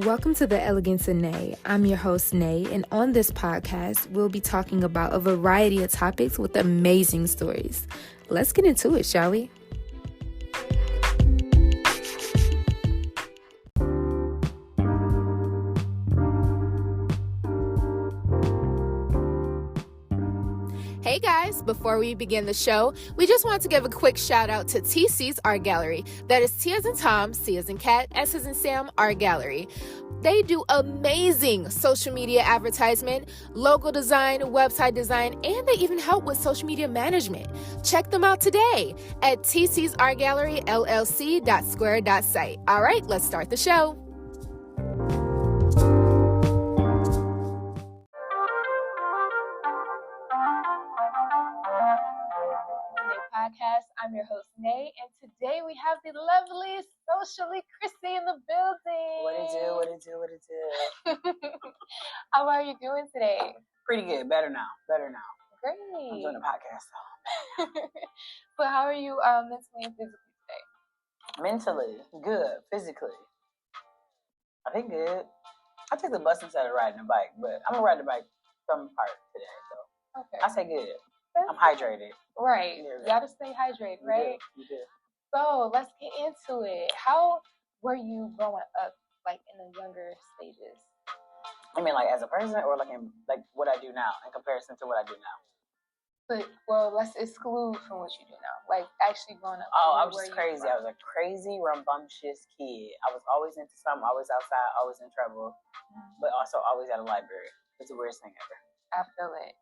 Welcome to the Elegance of Nae. I'm your host, Nae, and on this podcast, we'll be talking about a variety of topics with amazing stories. Let's get into it, shall we? Hey guys, before we begin the show, we just want to give a quick shout out to TC's Art Gallery. That is T as in Tom, C as in Cat, S as in Sam, Art Gallery. They do amazing social media advertisement, logo design, website design, and they even help with social media management. Check them out today at TC's Art Gallery LLC.square.site. All right, let's start the show. Podcast. I'm your host, Nae, and today we have the lovely Socially Chrissy in the building. What it do? How are you doing today? Pretty good. Better now. Great. I'm doing a podcast though. So how are you mentally and physically today? Mentally, good. Physically, I think good. I took the bus instead of riding a bike, but I'm gonna ride the bike some part today, so Okay. I say good. I'm hydrated. Right. Yeah. You gotta stay hydrated, right? You do. So let's get into it. How were you growing up, like in the younger stages? I mean, like as a person, or like in like what I do now in comparison to what I do now. But well, let's exclude from what you do now. Like actually growing up. Oh, I was just crazy. I was a crazy, rambunctious kid. I was always into something, always outside, always in trouble, but also always at a library. It's the weirdest thing ever. I feel it.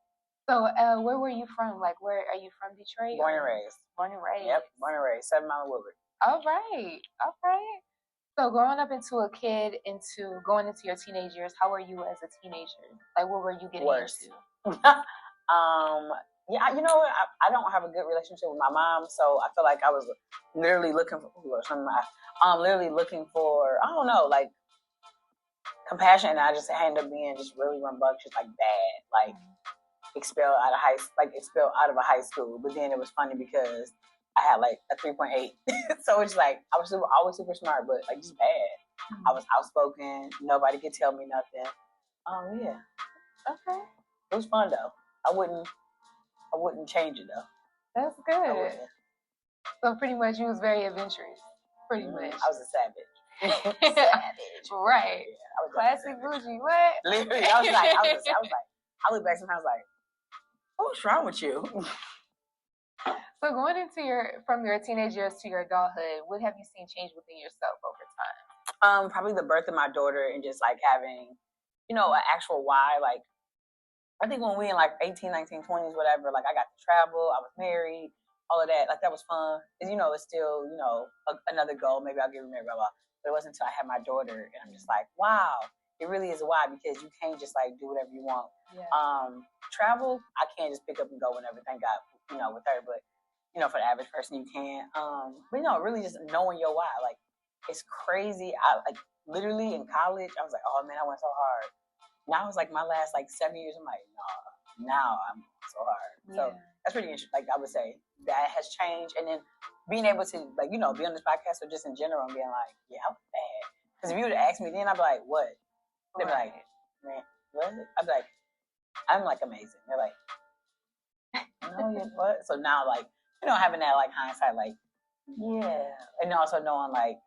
So, where were you from? Like, where are you from? Detroit? Born and raised. Born and raised. Yep, born and raised. 7 Mile Woodward. All right. So, growing up into a kid, going into your teenage years, how were you as a teenager? Like, what were you getting into? Yeah, you know what? I don't have a good relationship with my mom, so I feel like I was literally looking for I don't know, like compassion, and I just ended up being just really rambunctious, like bad, like. Expelled out of a high school, but then it was funny because I had like a 3.8, so it's like I was always super smart, but like just bad. I was outspoken. Nobody could tell me nothing. Yeah. Okay. It was fun though. I wouldn't change it though. That's good. So pretty much you was very adventurous. Pretty much. I was a savage. Right. Yeah, I was classic bougie. What? Literally, I look back sometimes like, what's wrong with you? So going into from your teenage years to your adulthood, what have you seen change within yourself over time? Probably the birth of my daughter and just like having, an actual why. Like, I think when we in like 18, 19, 20s, whatever, like I got to travel, I was married, all of that. Like that was fun. Cause it's still, another goal. Maybe I'll get remarried, blah, blah. But it wasn't until I had my daughter and I'm just like, wow. It really is a why, because you can't just like do whatever you want. Yeah. Travel, I can't just pick up and go whenever. Thank God, with her. But for the average person, you can. But really just knowing your why, like it's crazy. I like literally in college, I was like, oh man, I went so hard. Now it's like my last like 7 years. I'm like, no, now I'm so hard. Yeah. So that's pretty interesting. Like I would say that has changed, and then being able to like be on this podcast or just in general and being like, yeah, I was bad. Because if you would have asked me then, I'd be like, what? They'd be like, man, what? I'd be like, I'm like amazing. They're like, no, you what? So now, like, having that like hindsight, like, yeah, and also knowing like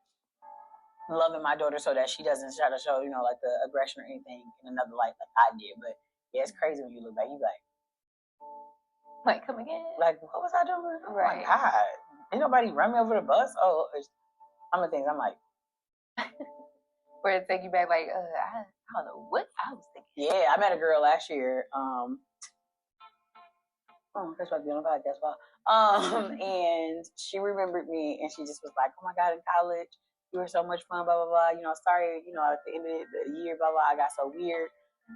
loving my daughter so that she doesn't try to show, like the aggression or anything in another light like I did. But yeah, it's crazy when you look back. You like, come again? Like, what was I doing? Right. Oh my God, ain't nobody run me over the bus. Oh, some of the things I'm like. Where it take you back, like, I don't know what I was thinking. Yeah, I met a girl last year. That's why I be on the podcast. And she remembered me, and she just was like, "Oh my God, in college, you were so much fun, blah blah blah. Sorry, at the end of the year, blah blah, I got so weird."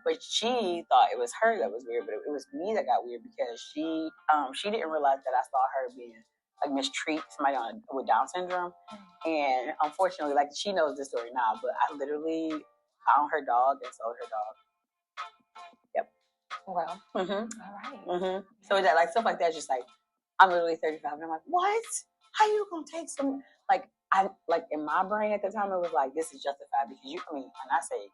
But she thought it was her that was weird, but it was me that got weird because she didn't realize that I saw her being like mistreat somebody with Down syndrome, and unfortunately, like she knows this story now, but I literally found her dog and sold her dog. Yep. Wow. All right. So that like stuff like that, just like I'm literally 35, and I'm like, what? How you gonna take some? Like I like in my brain at the time it was like this is justified because and I say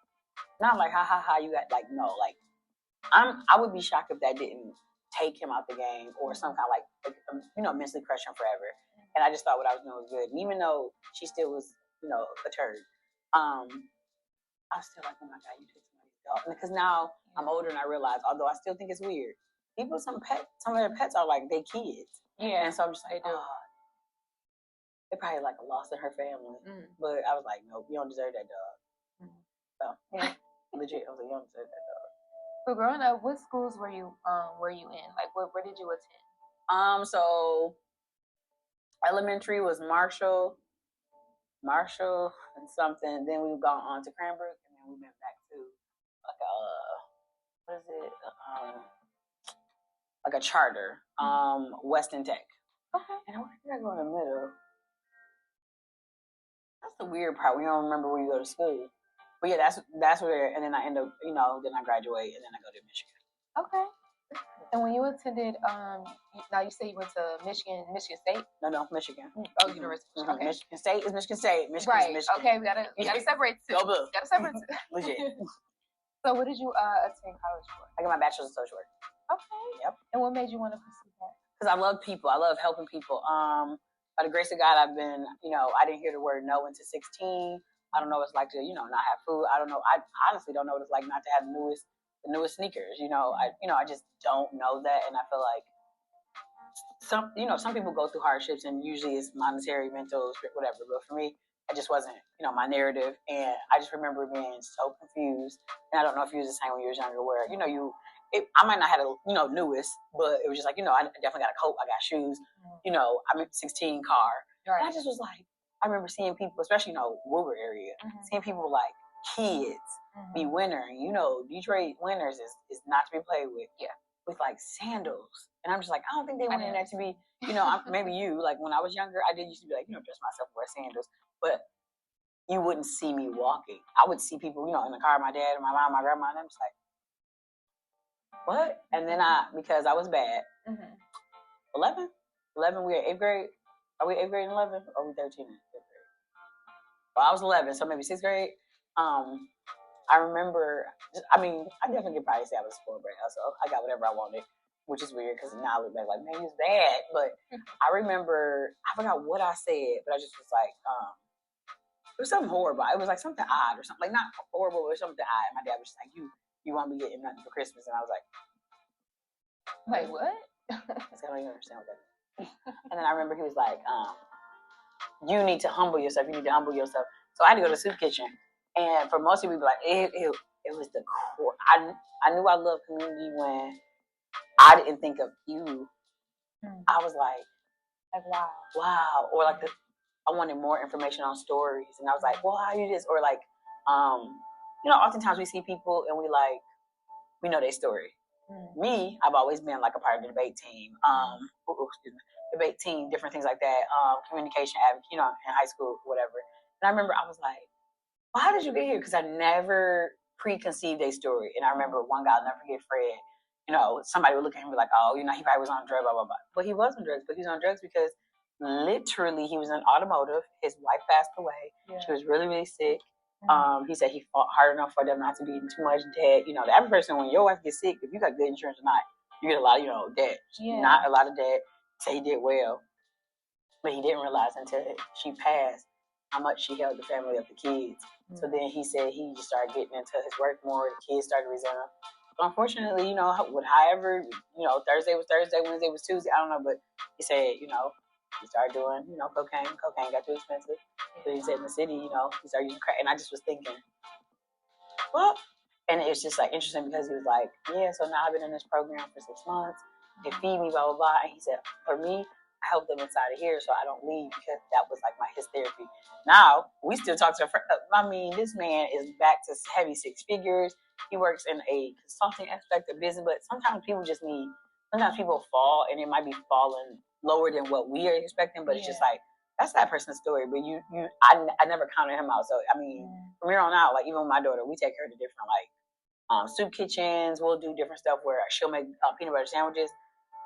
not like ha you got like no like I would be shocked if that didn't take him out the game or some kind of like mentally crush him forever. And I just thought what I was doing was good. And even though she still was a turd, I was still like, oh my god, you took somebody's dog. Because now I'm older and I realize, although I still think it's weird, some of their pets are like they kids. Yeah. And so I'm just like, oh, they probably like a loss in her family. But I was like, nope, you don't deserve that dog. So yeah, legit, I was like, you don't deserve that dog. So growing up, what schools were you in? Like, where did you attend? So elementary was Marshall and something. Then we gone on to Cranbrook, and then we went back to like what is it? Like a charter, Weston Tech. Okay. And where did I go in the middle? That's the weird part. We don't remember where you go to school. But yeah, that's where. And then I end up, then I graduate, and then I go to Michigan. Okay. And when you attended, now you say you went to Michigan State? No, Michigan. Oh, University. Mm-hmm. Okay. Michigan State is Michigan State. Michigan right. is Michigan. Okay, we gotta separate two. Go blue. Gotta separate two. Legit. So what did you attend college for? I got my bachelor's in social work. Okay. Yep. And what made you want to pursue that? Because I love people. I love helping people. By the grace of God, I've been, I didn't hear the word no until 16. I don't know what it's like to, not have food. I don't know. I honestly don't know what it's like not to have the newest sneakers. I just don't know that. And I feel like some people go through hardships and usually it's monetary, mental, whatever. But for me, it just wasn't, my narrative. And I just remember being so confused. And I don't know if you was the same when you was younger where, I might not have the, newest, but it was just like, I definitely got a coat, I got shoes, I'm in 16 car. Right. And I just was like, I remember seeing people, especially, Woodward area, seeing people like kids be wintering. Detroit winters is not to be played with. Yeah. With like sandals. And I'm just like, I don't think they wanted that to be, maybe you, like when I was younger, I did used to be like, dress myself, wear sandals. But you wouldn't see me walking. I would see people, in the car, my dad, my mom, my grandma, and I'm just like, what? And then because I was bad. 11, we were 8th grade. Are we 8th grade and 11? Or are we 13 and 5th grade? Well, I was 11, so maybe 6th grade. I remember, I definitely could probably say I was a spoiled brat. So I got whatever I wanted, which is weird because now I look back like, man, he was bad. But I remember, I forgot what I said, but I just was like, it was something horrible. It was like something odd or something. Like not horrible, but something odd. And my dad was just like, you won't be getting nothing for Christmas. And I was like, wait, what? I don't even understand what that is. And then I remember he was like, you need to humble yourself. You need to humble yourself. So I had to go to the soup kitchen. And for most people, like, it was the core. I knew I loved community when I didn't think of you. I was like, wow. Or like, I wanted more information on stories. And I was like, well, how you this? Or like, oftentimes we see people and we know their story. Me, I've always been like a part of the debate team. Debate team, different things like that. Communication advocate, in high school, whatever. And I remember I was like, well, how did you get here? Because I never preconceived a story. And I remember one guy, I'll never forget, Fred. Somebody would look at him and be like, oh, he probably was on drugs, blah, blah, blah. But he was on drugs. But he was on drugs because literally he was in automotive. His wife passed away. Yeah. She was really, really sick. He said he fought hard enough for them not to be in too much debt. The average person, when your wife gets sick, if you got good insurance or not, you get a lot of, debt. Yeah. Not a lot of debt. Say he did well. But he didn't realize until she passed how much she held the family of the kids. So then he said he just started getting into his work more. The kids started resenting him. Unfortunately, with however, Thursday was Thursday, Wednesday was Tuesday, I don't know, but he said, he started doing, cocaine. Cocaine got too expensive. So he said in the city, he started using crack. And I just was thinking, well, and it's just like interesting because he was like, yeah, so now I've been in this program for 6 months. They feed me, blah, blah, blah. And he said, for me, I help them inside of here so I don't leave because that was like his therapy. Now, we still talk to a friend. This man is back to heavy 6 figures. He works in a consulting aspect of business, but sometimes people fall and it might be falling lower than what we are expecting, but it's just like, that's that person's story. But I never counted him out. So, from here on out, like even with my daughter, we take her to different soup kitchens. We'll do different stuff where she'll make peanut butter sandwiches.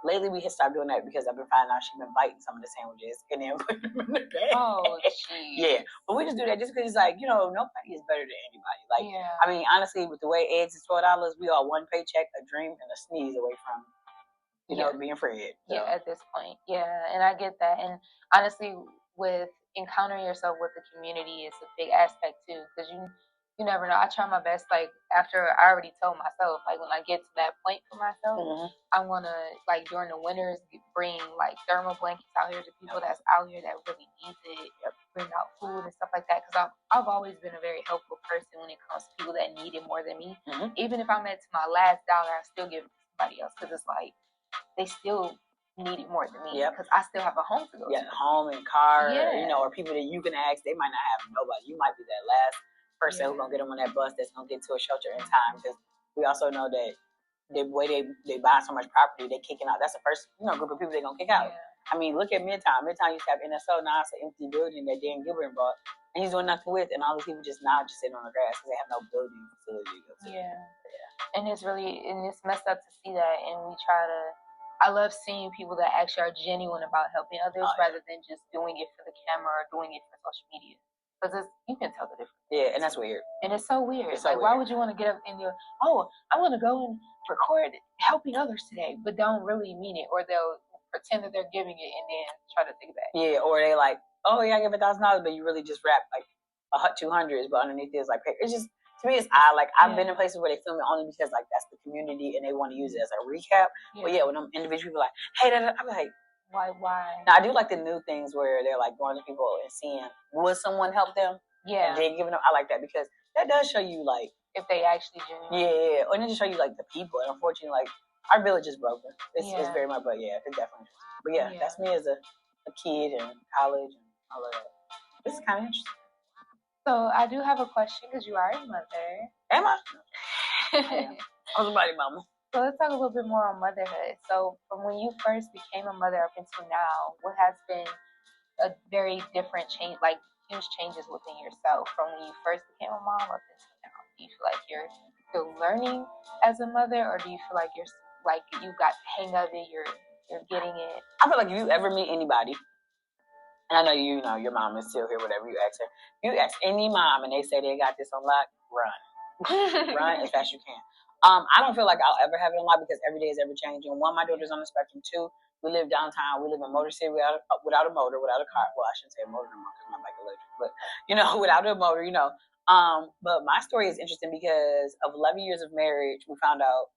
lately we had stopped doing that because I've been finding out she's been biting some of the sandwiches and then putting them in the bag. Oh, jeez. Yeah, but we just do that just because it's like, nobody is better than anybody. Like, I mean, honestly, with the way eggs is $12, we are one paycheck, a dream, and a sneeze away from, being Fred. So. Yeah, at this point. Yeah, and I get that. And honestly, with encountering yourself with the community is a big aspect too, because you never know. I try my best. Like after I already told myself, like when I get to that point for myself, I want to like during the winters bring like thermal blankets out here to people that's out here that really needs it. Bring out food and stuff like that, because I've always been a very helpful person when it comes to people that need it more than me. Even if I'm at my last dollar, I still give it to somebody else, because it's like they still need it more than me, because I still have a home to go to. Home and car, or people that you can ask. They might not have nobody. You might be that last person who's gonna get them on that bus that's gonna get to a shelter in time, because we also know that the way they buy so much property, they kicking out. That's the first group of people they're gonna kick out. I mean, look at Midtown. Midtown used to have NSO. Now it's an empty building that Dan Gilbert bought, and he's doing nothing with. And all these people just sitting on the grass because they have no building facility to go to. And it's messed up to see that. And we try to. I love seeing people that actually are genuine about helping others rather than just doing it for the camera or doing it for social media. Because you can tell the difference. Yeah, and that's weird. And it's so weird. It's so weird. Why would you want to get up and do, I want to go and record helping others today, but don't really mean it, or they'll pretend that they're giving it and then try to take it back. Yeah, or they like, I give $1,000, but you really just rap like 200s, but underneath it's like, it's just, to me, it's odd. Like, I've been in places where they film it only because, like, that's the community and they want to use it as a recap. But when them individual people are like, hey, I'm like, why? Now, I do like the new things where they're, like, going to people and seeing, would someone help them? Yeah. And then giving them, I like that, because that does show you, like, if they actually do. Yeah. And it just show you, like, the people. And unfortunately, like, our village is broken. It's very much, but it definitely. But that's me as a kid and college and all of that. This is kind of interesting. So I do have a question, because you are a mother. Am I? I was a body mama. So let's talk a little bit more on motherhood. So from when you first became a mother up until now, what has been a very different change, like huge changes within yourself from when you first became a mom up until now? Do you feel like you're still learning as a mother, or do you feel like you got the hang of it, you're getting it? I feel like if you ever meet anybody, and I know your mom is still here, whatever you ask her, you ask any mom and they say they got this on lock, run. Run as fast as you can. I don't feel like I'll ever have it on lock, because every day is ever changing. One, my daughter's on the spectrum. Two, we live downtown. We live in Motor City without a motor, without a car. Well, I shouldn't say a motor no more because my bike is electric. But, without a motor, But my story is interesting because of 11 years of marriage, we found out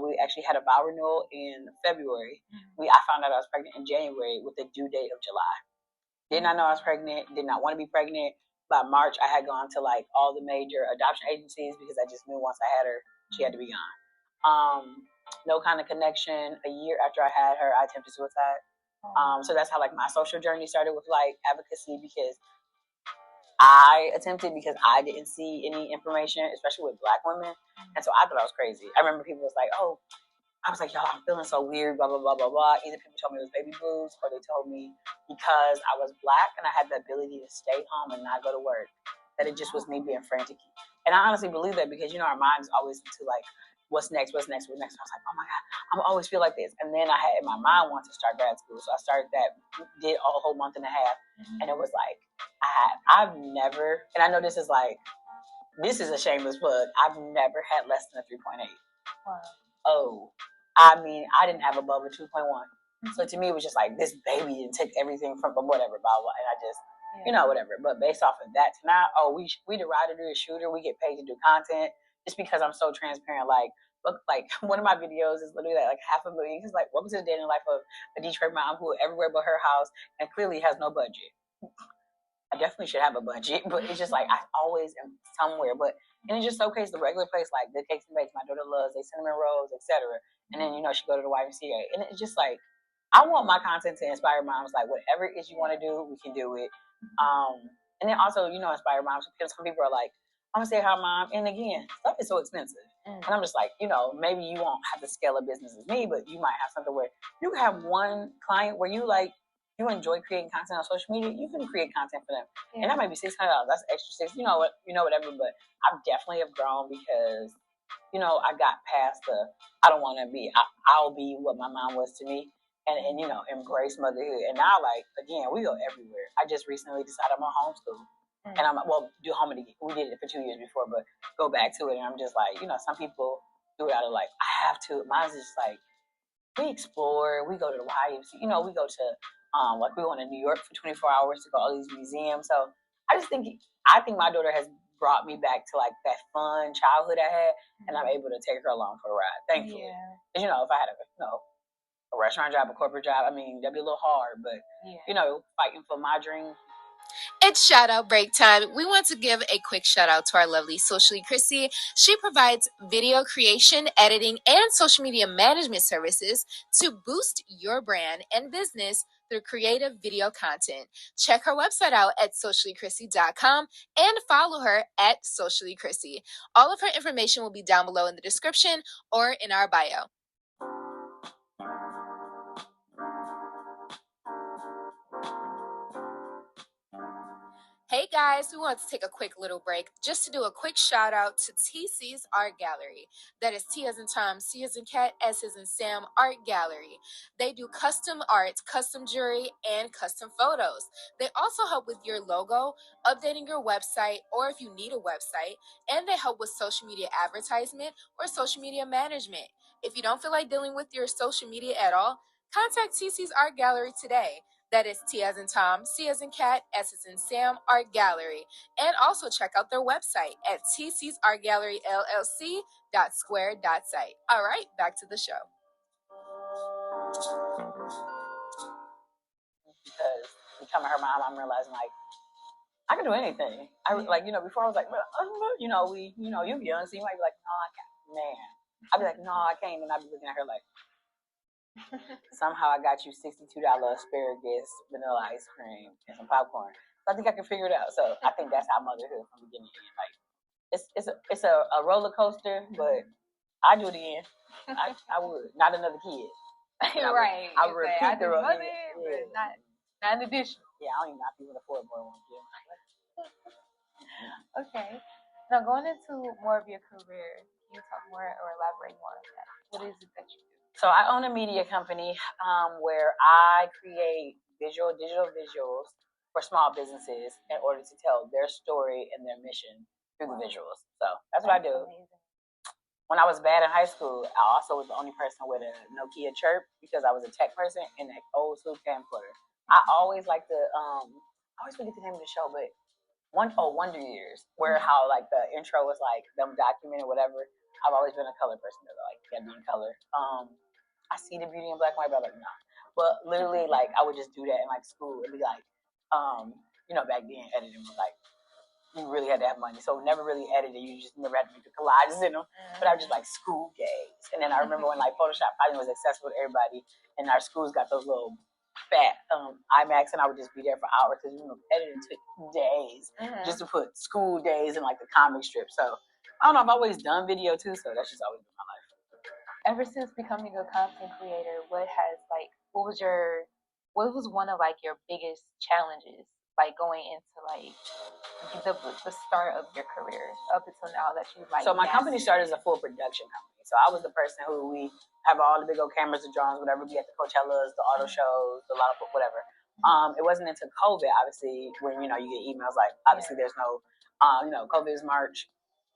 we actually had a vow renewal in February. I found out I was pregnant in January with a due date of July. Did not know I was pregnant. Did not want to be pregnant. By March, I had gone to like all the major adoption agencies because I just knew once I had her, she had to be gone. No kind of connection. A year after I had her, I attempted suicide. So that's how like my social journey started with like advocacy, because I attempted because I didn't see any information, especially with Black women. And so I thought I was crazy. I remember people was like, I was like, y'all, I'm feeling so weird, blah, blah, blah, blah, blah. Either people told me it was baby blues, or they told me because I was Black and I had the ability to stay home and not go to work, that it just was me being frantic. And I honestly believe that because, our mind is always into like, what's next? And I was like, oh my God, I'm always feel like this. And then I had in my mind wanted to start grad school. So I started that, did a whole month and a half. And it was like, I've never, and I know this is a shameless plug, I've never had less than a 3.8. Wow. I mean, I didn't have above a 2.1. So to me, it was just like, this baby didn't take everything from whatever, blah, blah. And I just, whatever. But based off of that, tonight, we the writer, the shooter, we get paid to do content. Just because I'm so transparent, like, look, like, one of my videos is literally like 500,000. It's like, what was the day in the life of a Detroit mom who everywhere but her house and clearly has no budget? I definitely should have a budget, but it's just like, I always am somewhere. And it just showcases the regular place, like the cakes and bakes my daughter loves, they cinnamon rolls, etc. And then, she go to the YMCA. And it's just like, I want my content to inspire moms. Like, whatever it is you want to do, we can do it. And then also, inspire moms. Because some people are like, I'm going to say hi, mom. And again, stuff is so expensive. And I'm just like, maybe you won't have the scale of business as me, but you might have something where you have one client where you enjoy creating content on social media, you can create content for them. And that might be $600. That's extra $600, whatever. But I definitely have grown because I got past I don't want to be, I'll be what my mom was to me. And embrace motherhood. And now, like, again, we go everywhere. I just recently decided I'm gonna homeschool. And I'm do home again. We did it for 2 years before, but go back to it. And I'm just like, some people do it out of like, I have to. Mine's just like, we explore. We go to the YMCA. We go to like we went to New York for 24 hours to go to all these museums. So I think my daughter has brought me back to like that fun childhood I had, and I'm able to take her along for the ride. Thankfully, because if I had a restaurant job, a corporate job, I mean, that'd be a little hard, but fighting for my dream. It's shout out break time. We want to give a quick shout out to our lovely Socially Chrissy. She provides video creation, editing, and social media management services to boost your brand and business through creative video content. Check her website out at sociallychrissy.com and follow her at Socially Chrissy. All of her information will be down below in the description or in our bio. Hey guys, we want to take a quick little break just to do a quick shout out to TC's Art Gallery. That is T as in Tom, C as in Cat, S as in Sam Art Gallery. They do custom art, custom jewelry, and custom photos. They also help with your logo, updating your website, or if you need a website, and they help with social media advertisement or social media management. If you don't feel like dealing with your social media at all, contact TC's Art Gallery today. That is T as in Tom, C as in Cat, S as in Sam Art Gallery. And also check out their website at tcsartgalleryllc.square.site. All right, back to the show. Because becoming her mom, I'm realizing like I can do anything. Before I was like, you're young, so you might be like, no, I can't. Man, I'd be like, no, I can't, and I'd be looking at her like. Somehow I got you $62 asparagus, vanilla ice cream, and some popcorn. So I think I can figure it out. So I think that's how motherhood from beginning to end. Like it's a roller coaster, but I do it again. I would not another kid. Right. I would repeat the roller. But not an addition. Yeah, I don't even know if people afford more than one kid. Okay. Now going into more of your career, can you talk more or elaborate more on that? What is it that you do? So I own a media company where I create digital visuals for small businesses in order to tell their story and their mission through the visuals. So that's what I do. Amazing. When I was bad in high school, I also was the only person with a Nokia chirp because I was a tech person in that old school camcorder. I always like I always forget the name of the show, but Wonder Years, where how like the intro was like them documenting whatever. I've always been a color person though, like you gotta be in color. I see the beauty in black and white, but I'm like, nah. But literally, like, I would just do that in like school. It'd be like, back then editing was like, you really had to have money, so never really edited. You just never had to make the collages in them. But I was just like school days, and then I remember when like Photoshop finally was accessible to everybody, and our schools got those little fat iMacs, and I would just be there for hours because editing took days just to put school days in like the comic strip. So I don't know. I've always done video too, so that's just always been my life. Ever since becoming a content creator, what was one of like your biggest challenges, like going into like the start of your career up until now that you like? So my company started as a full production company. So I was the person who we have all the big old cameras, the drones, whatever, be at the Coachellas, the auto shows, the Lollapalooza, whatever. It wasn't until COVID, obviously, when you get emails like, obviously there's no, COVID is March.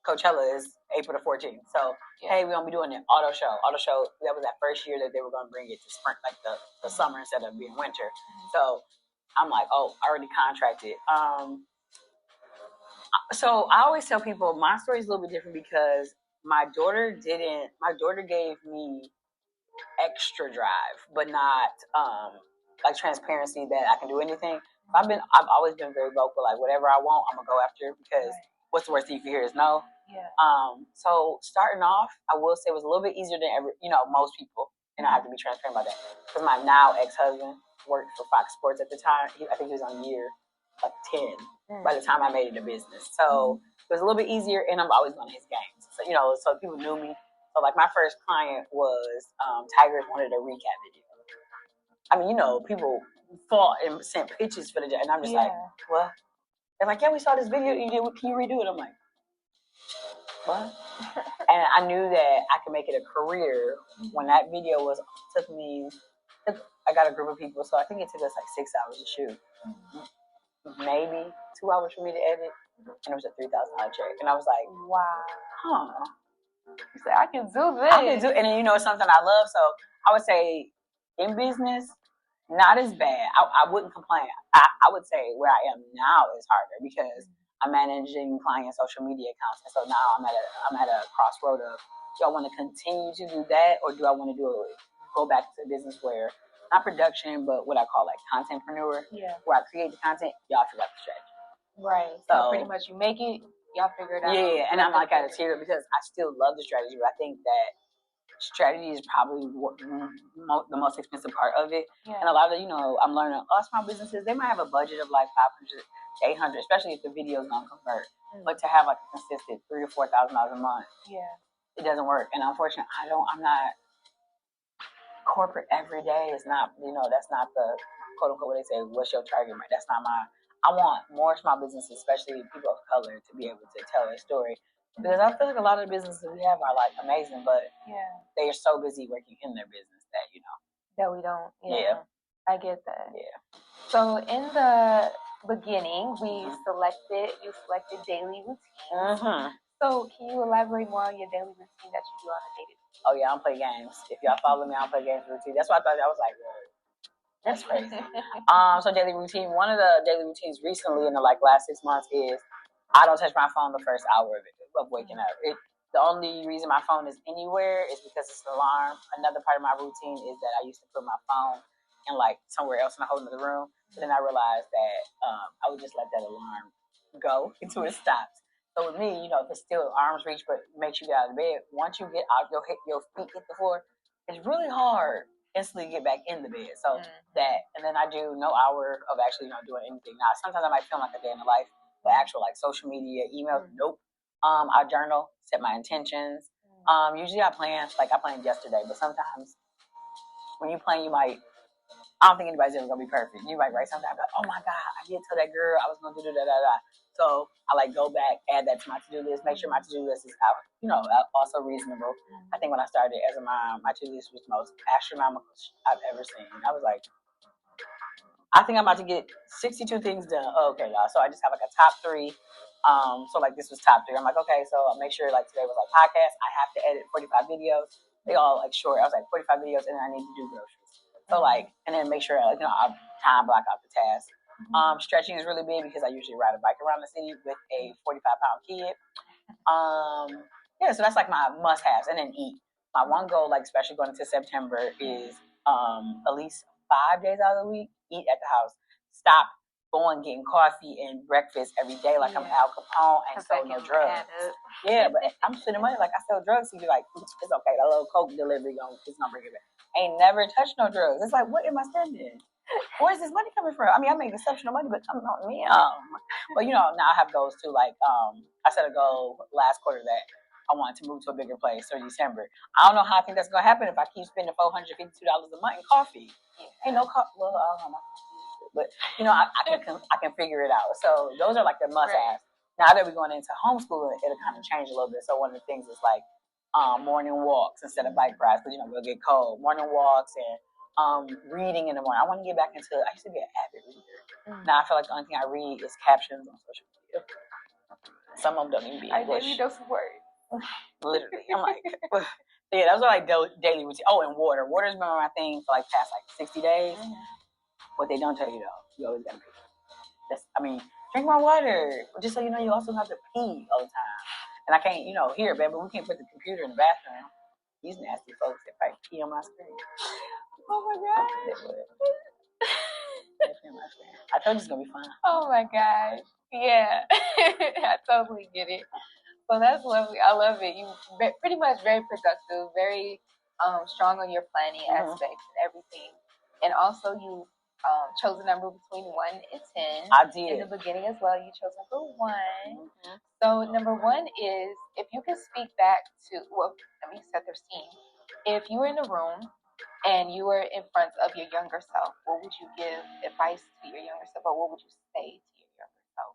Coachella is April the 14th. So, hey, we're going to be doing an auto show. Auto show, that was that first year that they were going to bring it to spring, like the summer instead of being winter. So, I'm like, oh, I already contracted. So, I always tell people my story is a little bit different because my daughter gave me extra drive, but not like transparency that I can do anything. I've always been very vocal. Like, whatever I want, I'm going to go after because what's the worst thing you can hear is no. Yeah. So starting off, I will say it was a little bit easier than most people, and I have to be transparent about that because my now ex-husband worked for Fox Sports at the time. I think he was on year like 10 by the time I made it a business. So it was a little bit easier, and I'm always on his games. So so people knew me. So like my first client was Tigers wanted a recap video. I mean, people fought and sent pictures for the day, and I'm just like, what? They're like, yeah, we saw this video you did. Can you redo it? I'm like, what? And I knew that I could make it a career when that video I got a group of people, so I think it took us like 6 hours to shoot. Maybe 2 hours for me to edit, and it was a $3,000 check. And I was like, wow. You said, I can do this. I can do, and then it's something I love. So I would say in business, not as bad. I wouldn't complain. I would say where I am now is harder because I'm managing client social media accounts, and so now I'm at a crossroad of, do I want to continue to do that, or do I want to go back to a business where not production, but what I call like contentpreneur, where I create the content, y'all figure out the strategy. Right. So pretty much you make it, y'all figure it out. Yeah, and I'm like at a tier because I still love the strategy, but I think that strategy is probably the most expensive part of it. Yeah. And a lot of, I'm learning small businesses, they might have a budget of like 500, 800, especially if the videos don't convert. But to have like a consistent $3,000 to $4,000 a month, it doesn't work. And unfortunately, I'm not corporate every day. It's not, that's not the quote unquote what they say, what's your target market? That's not I want more small businesses, especially people of color, to be able to tell their story. Because I feel like a lot of the businesses we have are like amazing, but they are so busy working in their business that that we don't. Yeah. I get that. Yeah. So in the beginning, you selected daily routines. Mm-hmm. So can you elaborate more on your daily routine that you do on a day-to-day? Oh yeah, I don't play games. If y'all follow me, I don't play games routine. That's why I thought I was like, that's crazy. So daily routine. One of the daily routines recently in the last 6 months is I don't touch my phone the first hour of waking up. The only reason my phone is anywhere is because it's an alarm. Another part of my routine is that I used to put my phone in like somewhere else in a whole other room. But then I realized that I would just let that alarm go until it stops. So with me, if it's still arm's reach, but makes you get out of bed, once you get out, your feet hit the floor, it's really hard instantly get back in the bed. So that, and then I do no hour of actually doing anything. Now, sometimes I might feel like a day in the life, but actual like social media, emails, nope. I journal, set my intentions. Usually I planned yesterday, but sometimes when you plan, I don't think anybody's ever gonna be perfect. You might write something like, oh my God, I did tell that girl I was gonna do da. So I go back, add that to my to-do list, make sure my to-do list is also reasonable. I think when I started as a mom, my to-do list was the most astronomical I've ever seen. I was like, I think I'm about to get 62 things done. Oh, okay, y'all. So I just have a top 3. So this was top 3. I'm like, okay, so I'll make sure today was podcast. I have to edit 45 videos. They all short. I was 45 videos, and then I need to do groceries. So and then make sure I time block out the task. Stretching is really big because I usually ride a bike around the city with a 45-pound kid. So that's my must-haves, and then eat. My one goal, especially going into September, is at least 5 days out of the week, eat at the house. Stop going getting coffee and breakfast every day I'm Al Capone and sell no drugs. Yeah, but I'm spending money I sell drugs. So you're it's okay. That little Coke delivery is gonna bring it back. Ain't never touched no drugs. It's what am I spending? Where's this money coming from? I mean, I make exceptional money, but I'm not me. But now I have goals too. I set a goal last quarter that I wanted to move to a bigger place for December. I don't know how I think that's gonna happen if I keep spending $452 a month in coffee. Ain't no coffee. Well, I don't know. But I can figure it out. So those are the must-haves. Now that we're going into homeschooling, it'll kind of change a little bit. So one of the things is morning walks instead of bike rides, because we'll get cold. Morning walks and reading in the morning. I want to get back into. I used to be an avid reader. Now I feel the only thing I read is captions on social media. Some of them don't even be English. I need those words. Literally, I'm yeah, those are daily routine. Oh, and water. Water's been my thing for past 60 days. What they don't tell you though, you always gotta pee. Drink more water. Just so you know, you also have to pee all the time. And I can't, here, baby, we can't put the computer in the bathroom. These nasty folks that fight pee on my screen. Oh my God. I told you it's gonna be fun. Oh my gosh. Yeah. I totally get it. So that's lovely. I love it. You pretty much very productive, very strong on your planning aspects and everything. And also you chose a number between 1 and 10. I did. In the beginning as well, you chose number 1. So number 1 is, if you could speak back to, let me set the scene. If you were in a room and you were in front of your younger self, what would you give advice to your younger self, or what would you say to your younger self?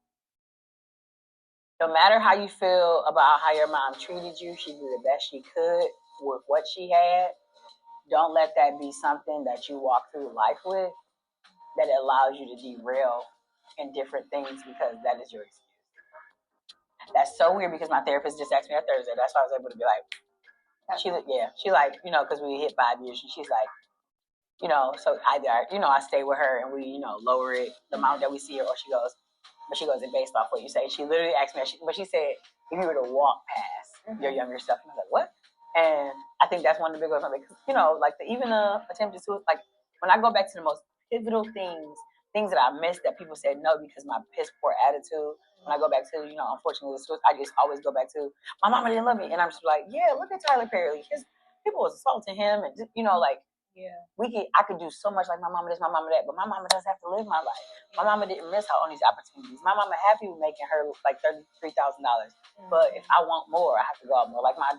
no matter how you feel about how your mom treated you, she did the best she could with what she had. Don't let that be something that you walk through life with that allows you to derail in different things because that is your excuse. That's so weird because my therapist just asked me on Thursday. That's why I was able to be like, she like, because we hit 5 years, and she's like, so either, I stay with her and we, lower it, the amount that we see her, or she goes, it based off what you say. She literally asked me, but she said, if you were to walk past your younger self, and I was like, what? And I think that's one of the big ones, because, even the attempted suicide, like, when I go back to the most pivotal things that I missed that people said no because my piss poor attitude, when I go back to, unfortunately, the suicide, I just always go back to, my mama didn't love me. And I'm just like, yeah, look at Tyler Perry. People was assaulting him, and, I could do so much like my mama this, my mama that, but my mama doesn't have to live my life. My mama didn't miss out on these opportunities. My mama happy with making her like $33,000. But if I want more, I have to go out more. Like my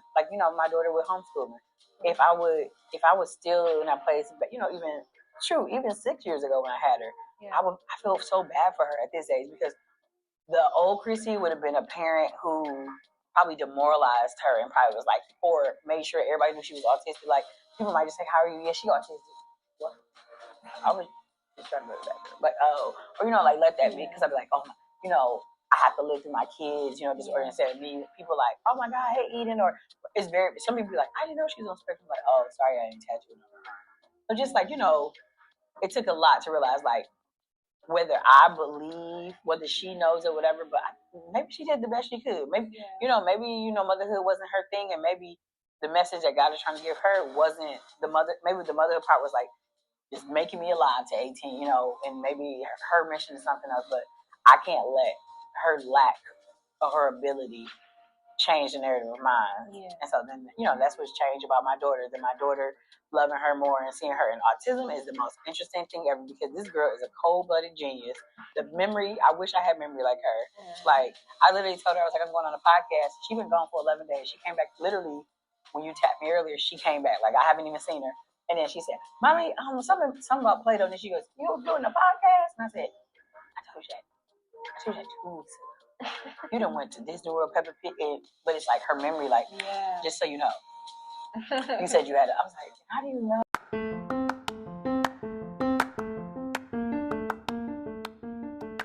daughter with homeschooling. If I was still in that place, but even 6 years ago when I had her, I feel so bad for her at this age, because the old Chrissy would have been a parent who probably demoralized her and probably was like, or made sure everybody knew she was autistic. Like, people might just say, how are you? Yeah, she autistic. What? I was just trying to go back there. But, or, let that be, because I'd be like, I have to live through my kids, or instead of me, people like, oh my God, I hate Eden, or some people be like, I didn't know she was on spectrum. Like, oh, sorry, I didn't catch you. So just like, it took a lot to realize, like, whether I believe, whether she knows or whatever, but maybe she did the best she could. Maybe, maybe, motherhood wasn't her thing, and maybe the message that God is trying to give her wasn't the mother. Maybe the motherhood part was like just making me alive to 18, and maybe her mission is something else, but I can't let her lack of her ability change the narrative of mine. Yeah. And so then, that's what's changed about my daughter. Then my daughter loving her more and seeing her in autism is the most interesting thing ever, because this girl is a cold-blooded genius. The memory, I wish I had memory like her. Yeah. Like, I literally told her, I was like, I'm going on a podcast. She been gone for 11 days. She came back literally when you tapped me earlier. She came back. Like, I haven't even seen her. And then she said, Mommy, something about Play-Doh. And she goes, you doing a podcast? And I said, I told you that 2 weeks ago. You done went to Disney World, Peppa Pig, but it's like her memory, like, just so you know. You said you had it. I was like, how do you know?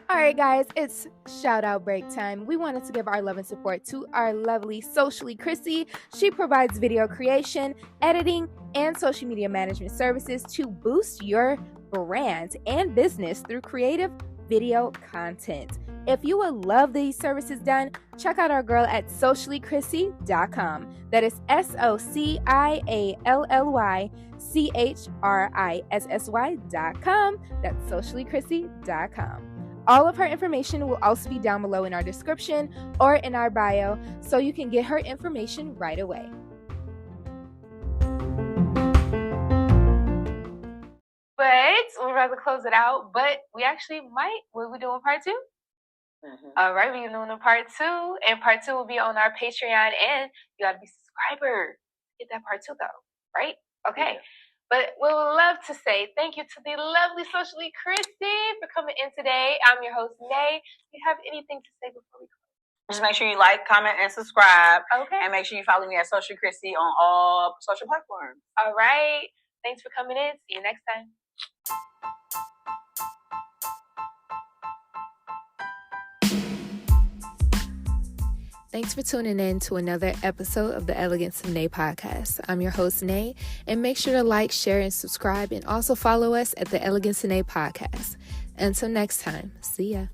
All right, guys, it's shout out break time. We wanted to give our love and support to our lovely Socially Chrissy. She provides video creation, editing, and social media management services to boost your brand and business through creative video content. If you would love these services done, check out our girl at sociallychrissy.com. That is SOCIALLYCHRISSY.com. That's sociallychrissy.com. All of her information will also be down below in our description or in our bio, so you can get her information right away. But we'd rather close it out, but we actually might. What are we doing, part 2? Mm-hmm. All right, we're doing a part 2, and part 2 will be on our Patreon, and you got to be a subscriber to get that part 2, though, right? Okay. Yeah. But we would love to say thank you to the lovely Socially Chrissy for coming in today. I'm your host, Nae. Do you have anything to say before we close? Just make sure you like, comment, and subscribe. Okay. And make sure you follow me at Socially Chrissy on all social platforms. All right. Thanks for coming in. See you next time. Thanks for tuning in to another episode of the Elegance of Nae podcast. I'm your host, Nae, and make sure to like, share, and subscribe, and also follow us at the Elegance of Nae podcast. Until next time, see ya.